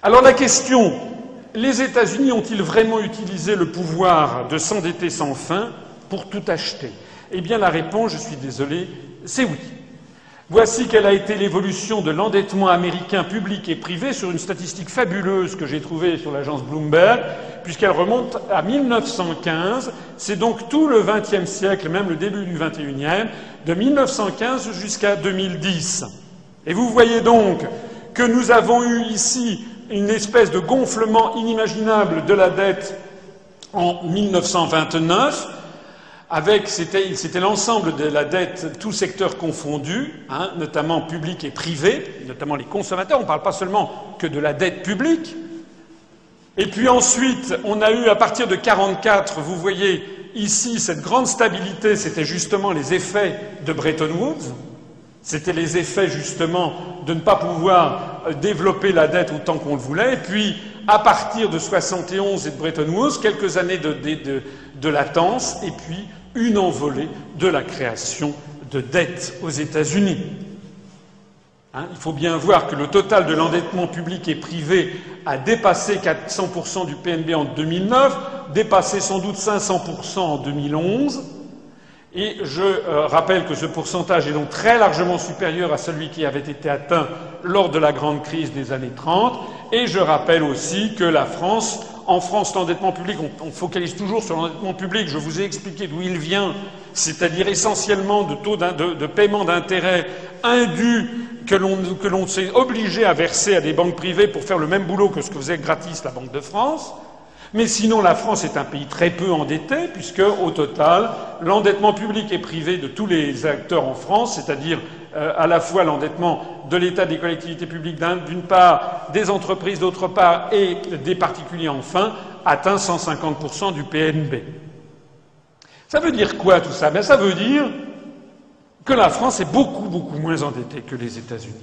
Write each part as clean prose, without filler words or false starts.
Alors la question, les États-Unis ont-ils vraiment utilisé le pouvoir de s'endetter sans fin pour tout acheter? Eh bien la réponse, je suis désolé, c'est oui. Voici quelle a été l'évolution de l'endettement américain public et privé sur une statistique fabuleuse que j'ai trouvée sur l'agence Bloomberg, puisqu'elle remonte à 1915. C'est donc tout le XXe siècle, même le début du XXIe, de 1915 jusqu'à 2010. Et vous voyez donc que nous avons eu ici une espèce de gonflement inimaginable de la dette en 1929, c'était l'ensemble de la dette, tous secteurs confondus, notamment public et privé, notamment les consommateurs. On ne parle pas seulement que de la dette publique. Et puis ensuite, on a eu, à partir de 1944, vous voyez ici cette grande stabilité, c'était justement les effets de Bretton Woods. C'était les effets, justement, de ne pas pouvoir développer la dette autant qu'on le voulait. Et puis, à partir de 1971 et de Bretton Woods, quelques années de latence, et puis une envolée de la création de dettes aux États-Unis. Il faut bien voir que le total de l'endettement public et privé a dépassé 400% du PNB en 2009, dépassé sans doute 500% en 2011. Et je rappelle que ce pourcentage est donc très largement supérieur à celui qui avait été atteint lors de la grande crise des années 30. Et je rappelle aussi que en France, l'endettement public, on focalise toujours sur l'endettement public. Je vous ai expliqué d'où il vient, c'est-à-dire essentiellement de taux de paiement d'intérêt indus que l'on s'est obligé à verser à des banques privées pour faire le même boulot que ce que faisait gratis la Banque de France. Mais sinon, la France est un pays très peu endetté, puisque, au total, l'endettement public et privé de tous les acteurs en France, c'est-à-dire à la fois l'endettement de l'État, des collectivités publiques d'une part, des entreprises d'autre part, et des particuliers enfin, atteint 150% du PNB. Ça veut dire quoi tout ça? Ça veut dire que la France est beaucoup, beaucoup moins endettée que les États-Unis.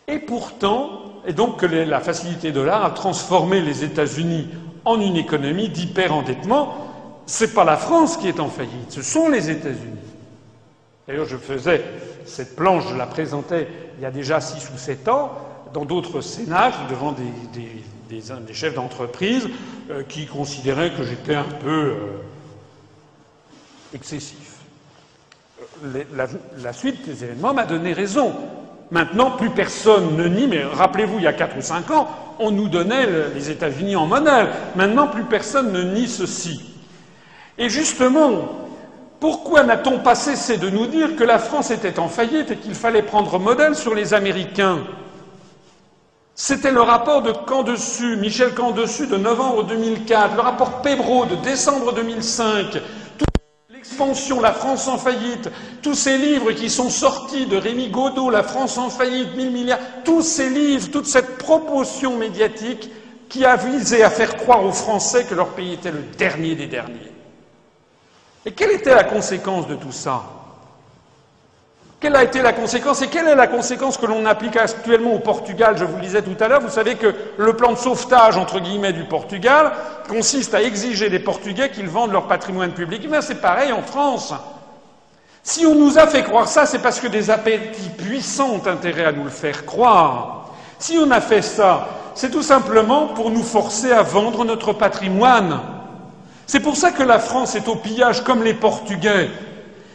Et pourtant, et donc que la facilité dollar a transformé les États-Unis en une économie d'hyper-endettement. C'est pas la France qui est en faillite, ce sont les États-Unis. D'ailleurs, je faisais cette planche, je la présentais il y a déjà 6 ou 7 ans, dans d'autres cénacles, devant des chefs d'entreprise qui considéraient que j'étais un peu excessif. La suite des événements m'a donné raison. Maintenant, plus personne ne nie, mais rappelez-vous, il y a 4 ou 5 ans, on nous donnait les États-Unis en monnaie. Maintenant, plus personne ne nie ceci. Et justement, pourquoi n'a-t-on pas cessé de nous dire que la France était en faillite et qu'il fallait prendre modèle sur les Américains? C'était le rapport de Camdessus, Michel Camdessus de novembre 2004, le rapport Pébreau de décembre 2005, L'expansion, la France en faillite, tous ces livres qui sont sortis de Rémi Godot, La France en faillite, 1000 milliards, tous ces livres, toute cette promotion médiatique qui a visé à faire croire aux Français que leur pays était le dernier des derniers. Et quelle était la conséquence de tout ça? Quelle a été la conséquence et quelle est la conséquence que l'on applique actuellement au Portugal? Je vous le disais tout à l'heure, vous savez que le plan de sauvetage, entre guillemets, du Portugal consiste à exiger des Portugais qu'ils vendent leur patrimoine public. Eh bien, c'est pareil en France. Si on nous a fait croire ça, c'est parce que des appétits puissants ont intérêt à nous le faire croire. Si on a fait ça, c'est tout simplement pour nous forcer à vendre notre patrimoine. C'est pour ça que la France est au pillage comme les Portugais.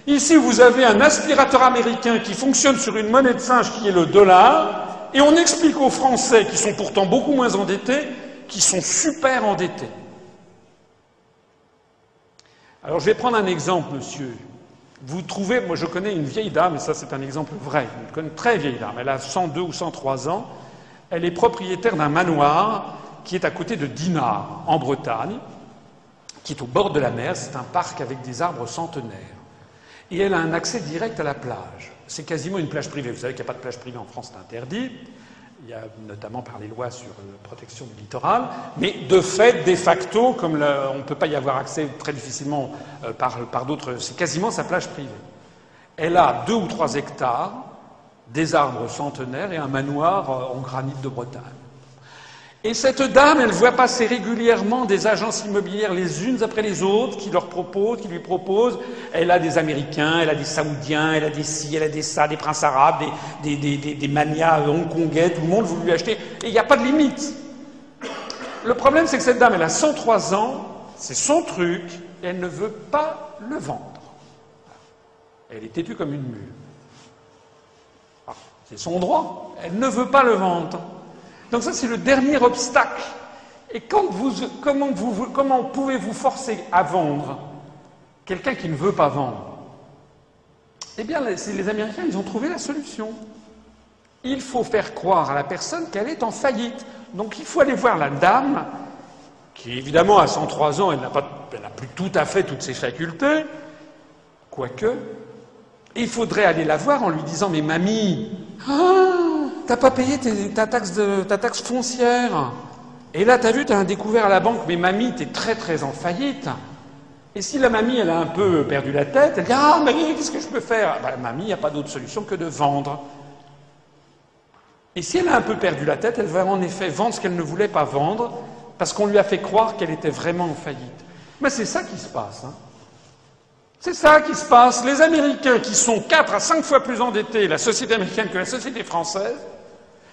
Ici, vous avez un aspirateur américain qui fonctionne sur une monnaie de singe qui est le dollar, et on explique aux Français, qui sont pourtant beaucoup moins endettés, qu'ils sont super endettés. Alors, je vais prendre un exemple, monsieur. Vous trouvez, moi je connais une vieille dame, et ça c'est un exemple vrai, je connais une très vieille dame, elle a 102 ou 103 ans, elle est propriétaire d'un manoir qui est à côté de Dinard, en Bretagne, qui est au bord de la mer, c'est un parc avec des arbres centenaires. Et elle a un accès direct à la plage. C'est quasiment une plage privée. Vous savez qu'il n'y a pas de plage privée en France, c'est interdit. Il y a notamment par les lois sur la protection du littoral. Mais de fait, de facto, comme on ne peut pas y avoir accès très difficilement par d'autres, c'est quasiment sa plage privée. Elle a 2 ou 3 hectares, des arbres centenaires et un manoir en granit de Bretagne. Et cette dame, elle voit passer régulièrement des agences immobilières les unes après les autres qui lui proposent. Elle a des Américains, elle a des Saoudiens, elle a des ci, elle a des ça, des princes arabes, des manias hongkongais, tout le monde veut lui acheter. Et il n'y a pas de limite. Le problème, c'est que cette dame, elle a 103 ans, c'est son truc, et elle ne veut pas le vendre. Elle est têtue comme une mule. Ah, c'est son droit, elle ne veut pas le vendre. Donc ça, c'est le dernier obstacle. Et comment pouvez-vous forcer à vendre quelqu'un qui ne veut pas vendre? Eh bien, les Américains, ils ont trouvé la solution. Il faut faire croire à la personne qu'elle est en faillite. Donc il faut aller voir la dame, qui évidemment à 103 ans, elle n'a plus tout à fait toutes ses facultés, quoique. Et il faudrait aller la voir en lui disant « Mais mamie, t'as pas payé ta taxe foncière. Et là, t'as vu, t'as un découvert à la banque, mais mamie, t'es très très en faillite. » Et si la mamie, elle a un peu perdu la tête, elle dit « Ah, mais qu'est-ce que je peux faire ?» Mamie, il n'y a pas d'autre solution que de vendre. Et si elle a un peu perdu la tête, elle va en effet vendre ce qu'elle ne voulait pas vendre, parce qu'on lui a fait croire qu'elle était vraiment en faillite. Mais c'est ça qui se passe. C'est ça qui se passe. Les Américains, qui sont 4 à 5 fois plus endettés, la société américaine, que la société française,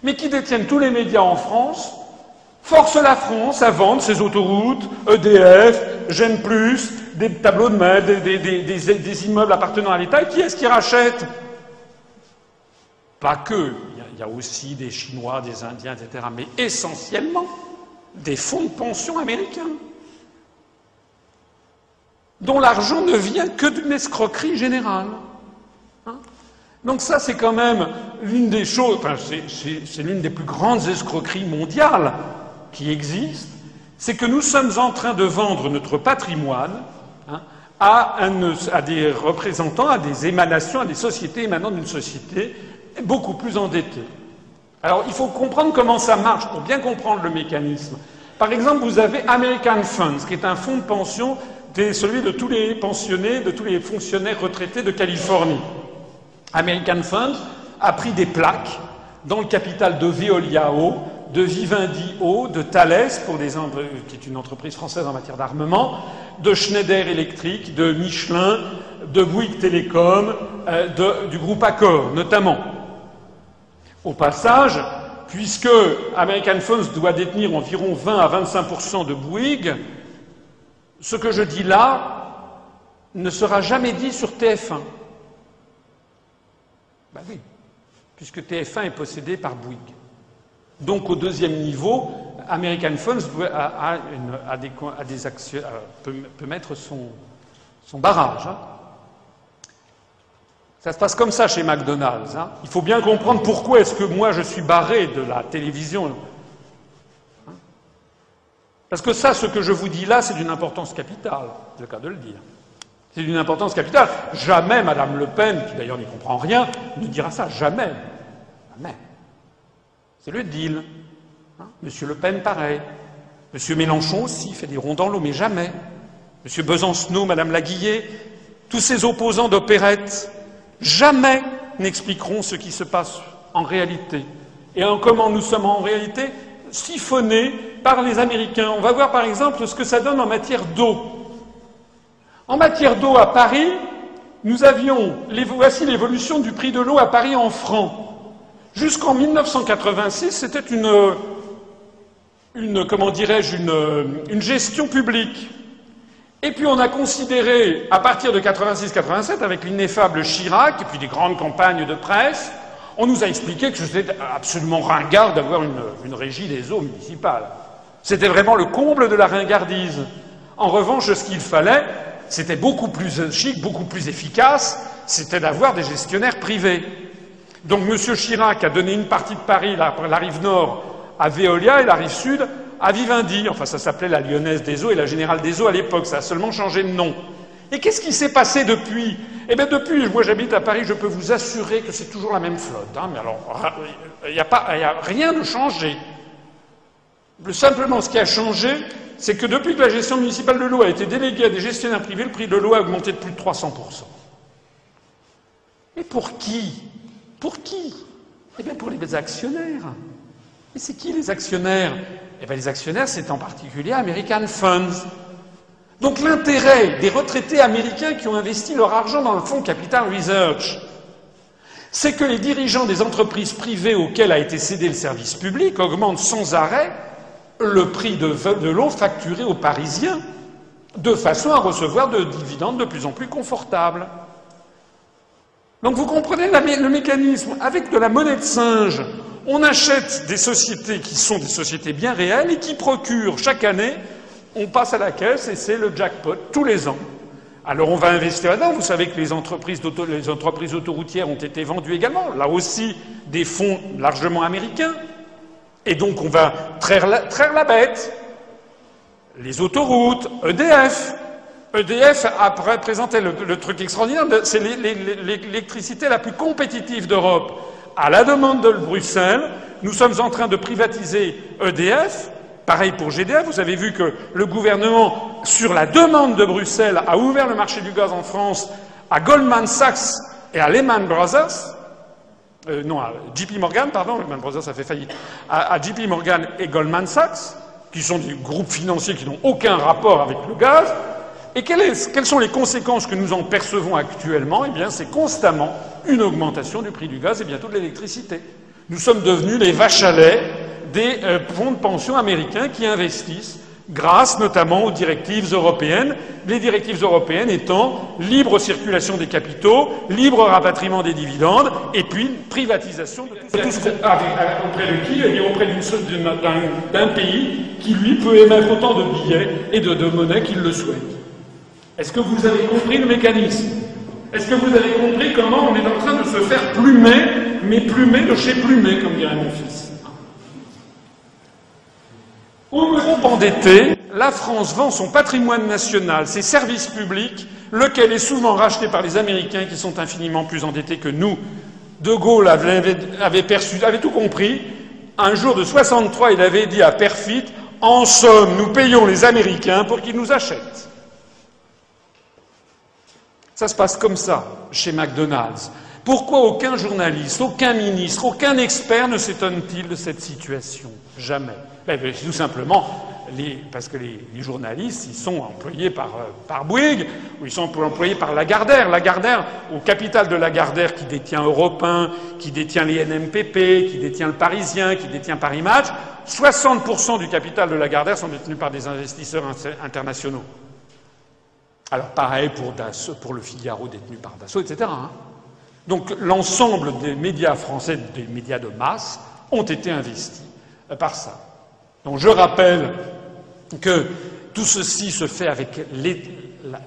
mais qui détiennent tous les médias en France, forcent la France à vendre ses autoroutes, EDF, Gênes+, des tableaux de mail, des immeubles appartenant à l'État. Et qui est-ce qui rachète? Pas que. Il y a aussi des Chinois, des Indiens, etc. Mais essentiellement des fonds de pension américains, dont l'argent ne vient que d'une escroquerie générale. Donc ça, c'est quand même l'une des choses, enfin, c'est l'une des plus grandes escroqueries mondiales qui existent, c'est que nous sommes en train de vendre notre patrimoine à des représentants, à des émanations, à des sociétés émanant d'une société beaucoup plus endettée. Alors, il faut comprendre comment ça marche pour bien comprendre le mécanisme. Par exemple, vous avez American Funds, qui est un fonds de pension, celui de tous les pensionnés, de tous les fonctionnaires retraités de Californie. American Funds a pris des plaques dans le capital de Veolia Eau, de Vivendi Eau, de Thales, qui est une entreprise française en matière d'armement, de Schneider Electric, de Michelin, de Bouygues Télécom, du groupe Accor, notamment. Au passage, puisque American Funds doit détenir environ 20 à 25% de Bouygues, ce que je dis là ne sera jamais dit sur TF1. Ben oui, puisque TF1 est possédé par Bouygues. Donc au deuxième niveau, American Funds peut mettre son barrage. Ça se passe comme ça chez McDonald's. Il faut bien comprendre pourquoi est-ce que moi je suis barré de la télévision. Parce que ça, ce que je vous dis là, c'est d'une importance capitale, c'est le cas de le dire. C'est d'une importance capitale. Jamais Madame Le Pen, qui d'ailleurs n'y comprend rien, ne dira ça. Jamais. Jamais. C'est le deal. Monsieur Le Pen, pareil. Monsieur Mélenchon aussi fait des ronds dans l'eau, mais jamais. Monsieur Besancenot, Madame Laguillet, tous ces opposants d'opérette, jamais n'expliqueront ce qui se passe en réalité. Et comment nous sommes en réalité siphonnés par les Américains. On va voir par exemple ce que ça donne en matière d'eau. En matière d'eau à Paris, voici l'évolution du prix de l'eau à Paris en francs. Jusqu'en 1986, c'était une gestion publique. Et puis on a considéré, à partir de 86-87, avec l'ineffable Chirac, et puis des grandes campagnes de presse, on nous a expliqué que c'était absolument ringard d'avoir une régie des eaux municipales. C'était vraiment le comble de la ringardise. En revanche, ce qu'il fallait, c'était beaucoup plus chic, beaucoup plus efficace, c'était d'avoir des gestionnaires privés. Donc M. Chirac a donné une partie de Paris, la rive nord, à Veolia et la rive sud à Vivendi. Enfin, ça s'appelait la Lyonnaise des Eaux et la Générale des Eaux à l'époque. Ça a seulement changé de nom. Et qu'est-ce qui s'est passé depuis? Eh bien, depuis, moi j'habite à Paris, je peux vous assurer que c'est toujours la même flotte. Mais alors, il n'y a rien de changé. Simplement, ce qui a changé, c'est que depuis que la gestion municipale de l'eau a été déléguée à des gestionnaires privés, le prix de l'eau a augmenté de plus de 300%. Et pour qui? Pour qui? Eh bien, pour les actionnaires. Et c'est qui les actionnaires? Eh bien, les actionnaires, c'est en particulier American Funds. Donc l'intérêt des retraités américains qui ont investi leur argent dans le fonds Capital Research, c'est que les dirigeants des entreprises privées auxquelles a été cédé le service public augmentent sans arrêt le prix de l'eau facturé aux Parisiens, de façon à recevoir de dividendes de plus en plus confortables. Donc vous comprenez le mécanisme. Avec de la monnaie de singe, on achète des sociétés qui sont des sociétés bien réelles et qui procurent chaque année, on passe à la caisse et c'est le jackpot tous les ans. Alors on va investir là-dedans. Vous savez que les entreprises autoroutières ont été vendues également. Là aussi, des fonds largement américains. Et donc on va traire la bête. Les autoroutes, EDF. EDF a présenté le truc extraordinaire, c'est l'électricité la plus compétitive d'Europe. À la demande de Bruxelles, nous sommes en train de privatiser EDF. Pareil pour GDF, vous avez vu que le gouvernement, sur la demande de Bruxelles, a ouvert le marché du gaz en France à Goldman Sachs et à Lehman Brothers. Non, à JP Morgan, pardon, Lehman Brothers a fait faillite. À JP Morgan et Goldman Sachs, qui sont des groupes financiers qui n'ont aucun rapport avec le gaz. Et quelles sont les conséquences que nous en percevons actuellement? Eh bien, c'est constamment une augmentation du prix du gaz et bientôt de l'électricité. Nous sommes devenus les vaches à lait des fonds de pension américains qui investissent grâce notamment aux directives européennes, les directives européennes étant libre circulation des capitaux, libre rapatriement des dividendes et puis privatisation de tout ce qu'on a. Auprès de qui? Eh bien, auprès d'un pays qui, lui, peut émettre autant de billets et de monnaie qu'il le souhaite. Est-ce que vous avez compris le mécanisme? Est-ce que vous avez compris comment on est en train de se faire plumer, mais plumer de chez plumer, comme dirait mon fils? Au groupe endetté, la France vend son patrimoine national, ses services publics, lequel est souvent racheté par les Américains qui sont infiniment plus endettés que nous. De Gaulle avait tout compris. Un jour de 63, il avait dit à Perfit, « En somme, nous payons les Américains pour qu'ils nous achètent. » Ça se passe comme ça chez McDonald's. Pourquoi aucun journaliste, aucun ministre, aucun expert ne s'étonne-t-il de cette situation? Jamais. Tout simplement parce que les journalistes, ils sont employés par Bouygues, ou ils sont employés par Lagardère. Lagardère, au capital de Lagardère, qui détient Europe 1, qui détient les NMPP, qui détient le Parisien, qui détient Paris Match, 60% du capital de Lagardère sont détenus par des investisseurs internationaux. Alors pareil pour le Figaro détenu par Dassault, etc. Donc l'ensemble des médias français, des médias de masse, ont été investis par ça. Donc je rappelle que tout ceci se fait avec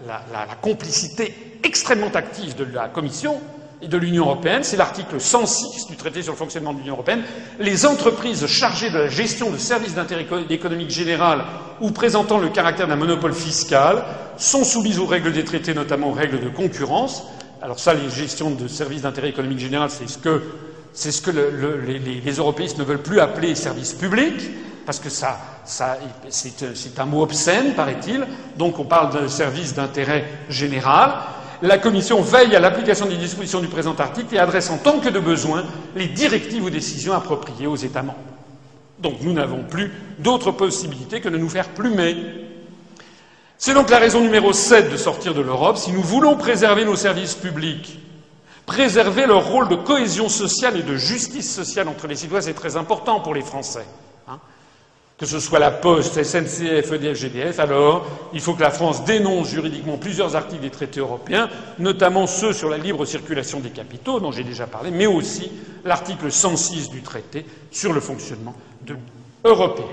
la complicité extrêmement active de la Commission et de l'Union européenne. C'est l'article 106 du traité sur le fonctionnement de l'Union européenne. Les entreprises chargées de la gestion de services d'intérêt économique général ou présentant le caractère d'un monopole fiscal sont soumises aux règles des traités, notamment aux règles de concurrence. Alors ça, les gestions de services d'intérêt économique général, c'est ce que les européistes ne veulent plus appeler services publics, parce que c'est un mot obscène, paraît-il. Donc on parle de services d'intérêt général. La Commission veille à l'application des dispositions du présent article et adresse en tant que de besoin les directives ou décisions appropriées aux États membres. Donc nous n'avons plus d'autre possibilité que de nous faire plumer. C'est donc la raison numéro 7 de sortir de l'Europe. Si nous voulons préserver nos services publics, préserver leur rôle de cohésion sociale et de justice sociale entre les citoyens, c'est très important pour les Français. Que ce soit la Poste, SNCF, EDF, GDF, alors il faut que la France dénonce juridiquement plusieurs articles des traités européens, notamment ceux sur la libre circulation des capitaux, dont j'ai déjà parlé, mais aussi l'article 106 du traité sur le fonctionnement de l'Union européenne.